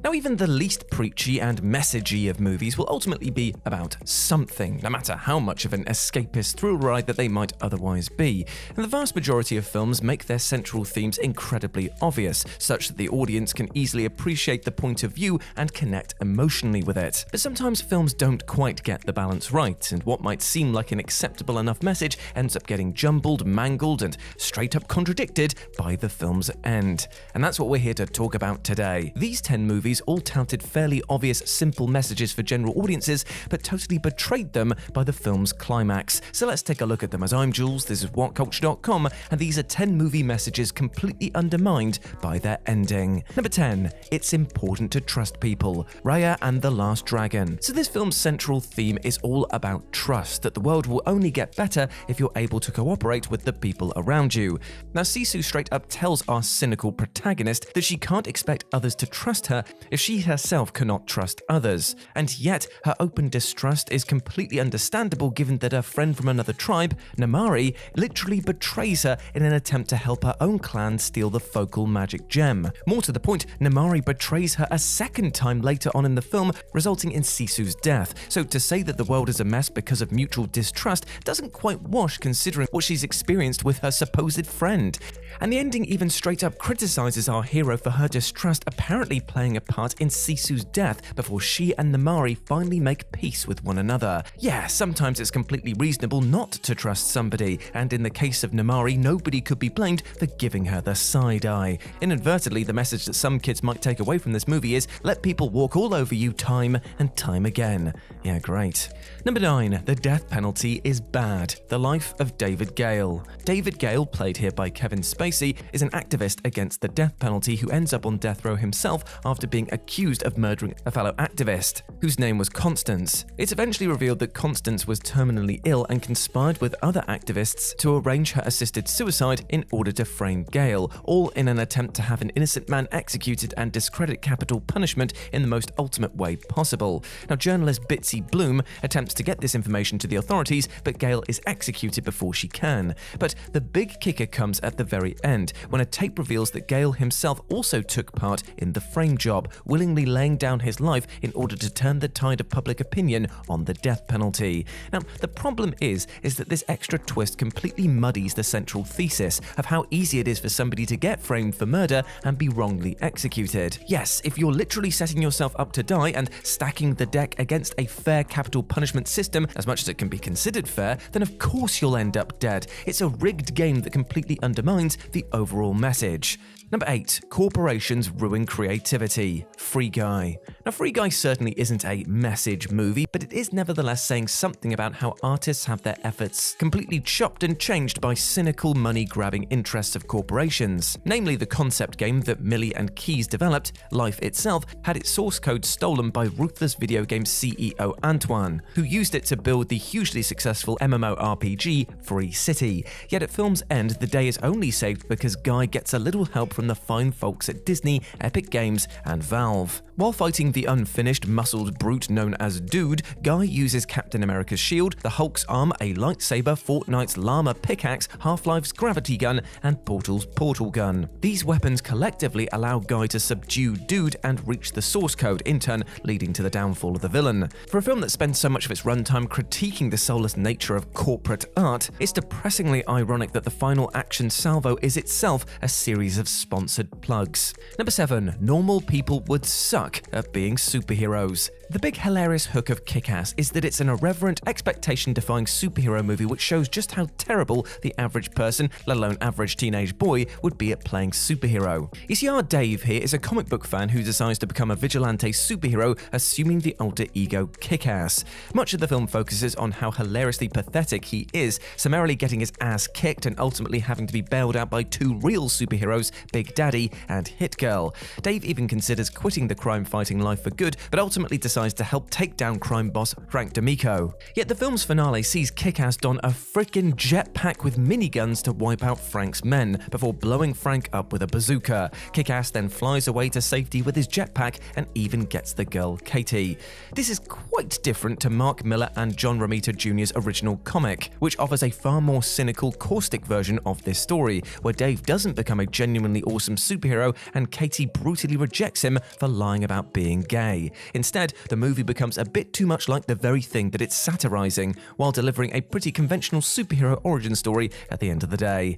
Now, even the least preachy and messagey of movies will ultimately be about something, no matter how much of an escapist thrill ride that they might otherwise be. And the vast majority of films make their central themes incredibly obvious, such that the audience can easily appreciate the point of view and connect emotionally with it. But sometimes films don't quite get the balance right, and what might seem like an acceptable enough message ends up getting jumbled, mangled, and straight up contradicted by the film's end. And that's what we're here to talk about today. These 10 movies all touted fairly obvious, simple messages for general audiences, but totally betrayed them by the film's climax. So let's take a look at them. As I'm Jules, this is Whatculture.com, and these are 10 movie messages completely undermined by their ending. Number 10. It's important to trust people. Raya and the Last Dragon. So this film's central theme is all about trust, that the world will only get better if you're able to cooperate with the people around you. Now, Sisu straight up tells our cynical protagonist that she can't expect others to trust her if she herself cannot trust others. And yet, her open distrust is completely understandable given that her friend from another tribe, Namari, literally betrays her in an attempt to help her own clan steal the focal magic gem. More to the point, Namari betrays her a second time later on in the film, resulting in Sisu's death. So to say that the world is a mess because of mutual distrust doesn't quite wash considering what she's experienced with her supposed friend. And the ending even straight up criticizes our hero for her distrust apparently playing a part in Sisu's death before she and Namari finally make peace with one another. Yeah, sometimes it's completely reasonable not to trust somebody, and in the case of Namari, nobody could be blamed for giving her the side eye. Inadvertently, the message that some kids might take away from this movie is, let people walk all over you time and time again. Yeah, great. Number 9. The death penalty is bad. The life of David Gale. David Gale, played here by Kevin Spacey, is an activist against the death penalty who ends up on death row himself after being accused of murdering a fellow activist, whose name was Constance. It's eventually revealed that Constance was terminally ill and conspired with other activists to arrange her assisted suicide in order to frame Gale, all in an attempt to have an innocent man executed and discredit capital punishment in the most ultimate way possible. Now, journalist Bitsy Bloom attempts to get this information to the authorities, but Gale is executed before she can. But the big kicker comes at the very end, when a tape reveals that Gale himself also took part in the frame job, willingly laying down his life in order to turn the tide of public opinion on the death penalty. Now, the problem is that this extra twist completely muddies the central thesis of how easy it is for somebody to get framed for murder and be wrongly executed. Yes, if you're literally setting yourself up to die and stacking the deck against a fair capital punishment system, as much as it can be considered fair, then of course you'll end up dead. It's a rigged game that completely undermines the overall message. Number 8. Corporations ruin creativity. Free Guy. Now, Free Guy certainly isn't a message movie, but it is nevertheless saying something about how artists have their efforts completely chopped and changed by cynical money-grabbing interests of corporations. Namely, the concept game that Millie and Keys developed, Life itself, had its source code stolen by ruthless video game CEO Antoine, who used it to build the hugely successful MMORPG Free City. Yet at film's end, the day is only saved because Guy gets a little help from the fine folks at Disney, Epic Games, and Valve. While fighting the unfinished, muscled brute known as Dude, Guy uses Captain America's shield, the Hulk's arm, a lightsaber, Fortnite's llama pickaxe, Half-Life's gravity gun, and Portal's portal gun. These weapons collectively allow Guy to subdue Dude and reach the source code, in turn leading to the downfall of the villain. For a film that spends so much of its runtime critiquing the soulless nature of corporate art, it's depressingly ironic that the final action salvo is itself a series of sponsored plugs. Number 7. Normal people would suck at being superheroes. The big hilarious hook of Kick-Ass is that it's an irreverent, expectation-defying superhero movie which shows just how terrible the average person, let alone average teenage boy, would be at playing superhero. You see, our Dave here is a comic book fan who decides to become a vigilante superhero, assuming the alter ego Kick-Ass. Much of the film focuses on how hilariously pathetic he is, summarily getting his ass kicked and ultimately having to be bailed out by two real superheroes, Big Daddy and Hit Girl. Dave even considers quitting the crime-fighting life for good, but ultimately decides decides to help take down crime boss Frank D'Amico. Yet the film's finale sees Kick-Ass don a frickin' jetpack with miniguns to wipe out Frank's men before blowing Frank up with a bazooka. Kick-Ass then flies away to safety with his jetpack and even gets the girl Katie. This is quite different to Mark Millar and John Romita Jr.'s original comic, which offers a far more cynical, caustic version of this story, where Dave doesn't become a genuinely awesome superhero and Katie brutally rejects him for lying about being gay. Instead, the movie becomes a bit too much like the very thing that it's satirizing, while delivering a pretty conventional superhero origin story at the end of the day.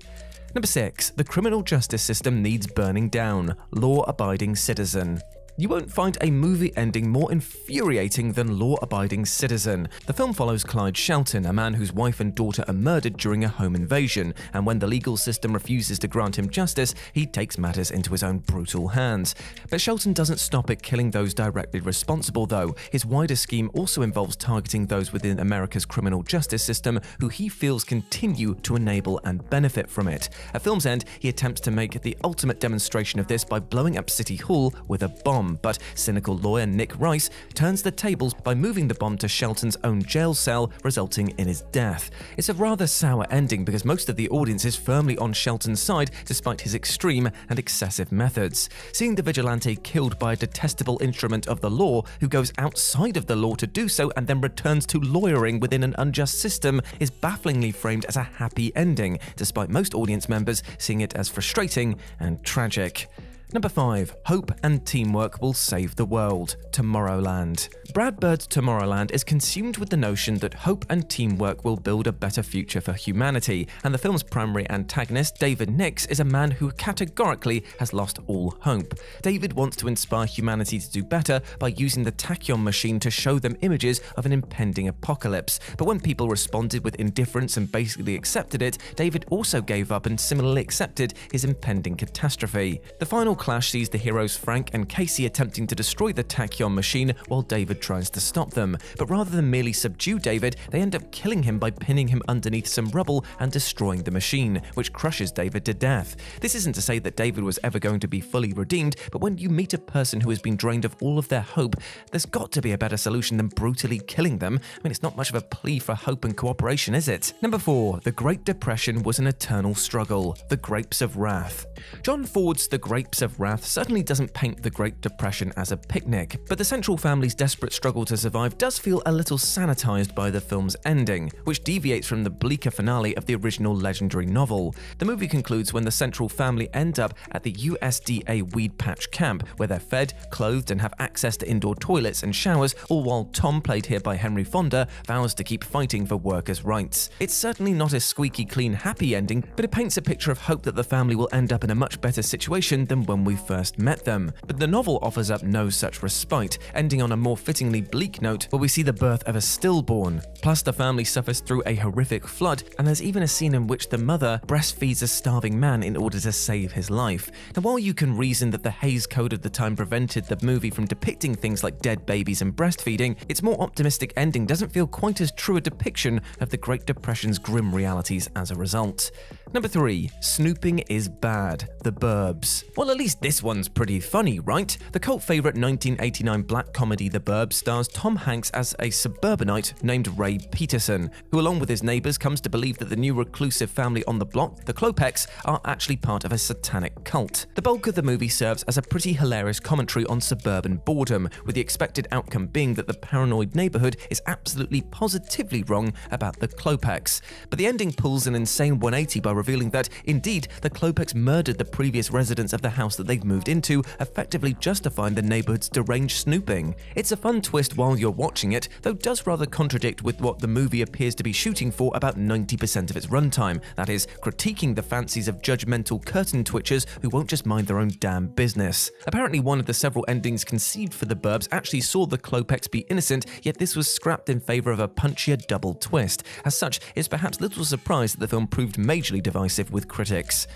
Number 6. The criminal justice system needs burning down. Law-abiding citizen. You won't find a movie ending more infuriating than Law-Abiding Citizen. The film follows Clyde Shelton, a man whose wife and daughter are murdered during a home invasion, and when the legal system refuses to grant him justice, he takes matters into his own brutal hands. But Shelton doesn't stop at killing those directly responsible, though. His wider scheme also involves targeting those within America's criminal justice system who he feels continue to enable and benefit from it. At film's end, he attempts to make the ultimate demonstration of this by blowing up City Hall with a bomb. But cynical lawyer Nick Rice turns the tables by moving the bomb to Shelton's own jail cell, resulting in his death. It's a rather sour ending because most of the audience is firmly on Shelton's side despite his extreme and excessive methods. Seeing the vigilante killed by a detestable instrument of the law who goes outside of the law to do so and then returns to lawyering within an unjust system is bafflingly framed as a happy ending, despite most audience members seeing it as frustrating and tragic. Number 5. Hope and teamwork will save the world. Tomorrowland. Brad Bird's Tomorrowland is consumed with the notion that hope and teamwork will build a better future for humanity, and the film's primary antagonist, David Nix, is a man who categorically has lost all hope. David wants to inspire humanity to do better by using the tachyon machine to show them images of an impending apocalypse, but when people responded with indifference and basically accepted it, David also gave up and similarly accepted his impending catastrophe. The final clash sees the heroes Frank and Casey attempting to destroy the tachyon machine while David tries to stop them, but rather than merely subdue David, they end up killing him by pinning him underneath some rubble and destroying the machine, which crushes David to death. This isn't to say that David was ever going to be fully redeemed, but when you meet a person who has been drained of all of their hope, there's got to be a better solution than brutally killing them. I mean, it's not much of a plea for hope and cooperation, is it? Number 4. The Great Depression was an eternal struggle. The Grapes of Wrath. John Ford's The Grapes of Wrath certainly doesn't paint the Great Depression as a picnic, but the central family's desperate struggle to survive does feel a little sanitized by the film's ending, which deviates from the bleaker finale of the original legendary novel. The movie concludes when the central family end up at the USDA Weed Patch Camp, where they're fed, clothed, and have access to indoor toilets and showers, all while Tom, played here by Henry Fonda, vows to keep fighting for workers' rights. It's certainly not a squeaky clean happy ending, but it paints a picture of hope that the family will end up in a much better situation than when we first met them. But the novel offers up no such respite, ending on a more fittingly bleak note where we see the birth of a stillborn. Plus, the family suffers through a horrific flood, and there's even a scene in which the mother breastfeeds a starving man in order to save his life. Now, while you can reason that the Hays Code of the time prevented the movie from depicting things like dead babies and breastfeeding, its more optimistic ending doesn't feel quite as true a depiction of the Great Depression's grim realities as a result. Number 3. Snooping is bad. The Burbs. Well, at least this one's pretty funny, right? The cult favorite 1989 black comedy The Burbs stars Tom Hanks as a suburbanite named Ray Peterson, who along with his neighbors comes to believe that the new reclusive family on the block, the Klopeks, are actually part of a satanic cult. The bulk of the movie serves as a pretty hilarious commentary on suburban boredom, with the expected outcome being that the paranoid neighborhood is absolutely positively wrong about the Klopeks. But the ending pulls an insane 180 by revealing that, indeed, the Klopeks murdered the previous residents of the house that they've moved into, effectively justifying the neighborhood's deranged snooping. It's a fun twist while you're watching it, though does rather contradict with what the movie appears to be shooting for about 90% of its runtime, that is, critiquing the fancies of judgmental curtain twitchers who won't just mind their own damn business. Apparently, one of the several endings conceived for the Burbs actually saw the Klopeks be innocent, yet this was scrapped in favor of a punchier double twist. As such, it's perhaps little surprise that the film proved majorly divisive with critics.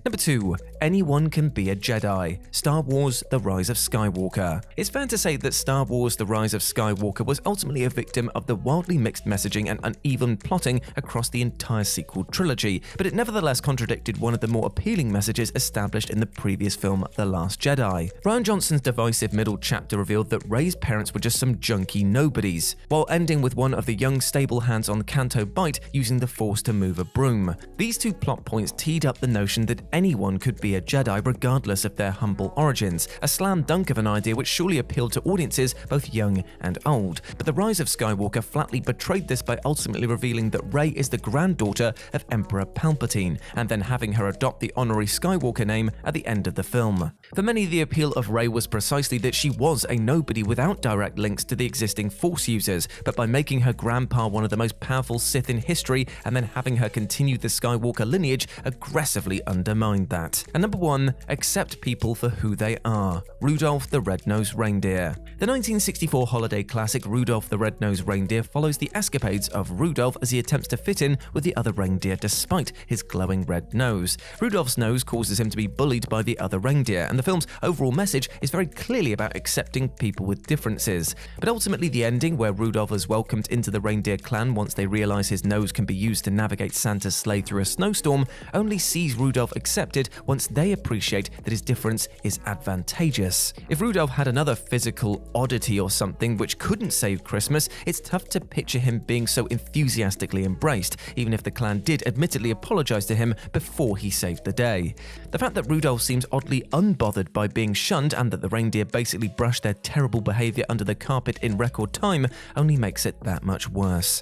Number 2. Anyone can be a Jedi. Star Wars: The Rise of Skywalker. It's fair to say that Star Wars: The Rise of Skywalker was ultimately a victim of the wildly mixed messaging and uneven plotting across the entire sequel trilogy, but it nevertheless contradicted one of the more appealing messages established in the previous film, The Last Jedi. Rian Johnson's divisive middle chapter revealed that Rey's parents were just some junky nobodies, while ending with one of the young stable hands on Canto Bight using the Force to move a broom. These two plot points teed up the notion that anyone could be a Jedi regardless of their humble origins, a slam dunk of an idea which surely appealed to audiences both young and old. But The Rise of Skywalker flatly betrayed this by ultimately revealing that Rey is the granddaughter of Emperor Palpatine, and then having her adopt the honorary Skywalker name at the end of the film. For many, the appeal of Rey was precisely that she was a nobody without direct links to the existing Force users, but by making her grandpa one of the most powerful Sith in history and then having her continue the Skywalker lineage aggressively undermined that. And number 1, accept people for who they are. Rudolph the Red-Nosed Reindeer. The 1964 holiday classic Rudolph the Red-Nosed Reindeer follows the escapades of Rudolph as he attempts to fit in with the other reindeer despite his glowing red nose. Rudolph's nose causes him to be bullied by the other reindeer, and the film's overall message is very clearly about accepting people with differences. But ultimately, the ending, where Rudolph is welcomed into the reindeer clan once they realize his nose can be used to navigate Santa's sleigh through a snowstorm, only sees Rudolph accepted once they appreciate that his difference is advantageous. If Rudolph had another physical oddity or something which couldn't save Christmas, it's tough to picture him being so enthusiastically embraced, even if the clan did admittedly apologize to him before he saved the day. The fact that Rudolph seems oddly unbothered by being shunned and that the reindeer basically brushed their terrible behavior under the carpet in record time only makes it that much worse.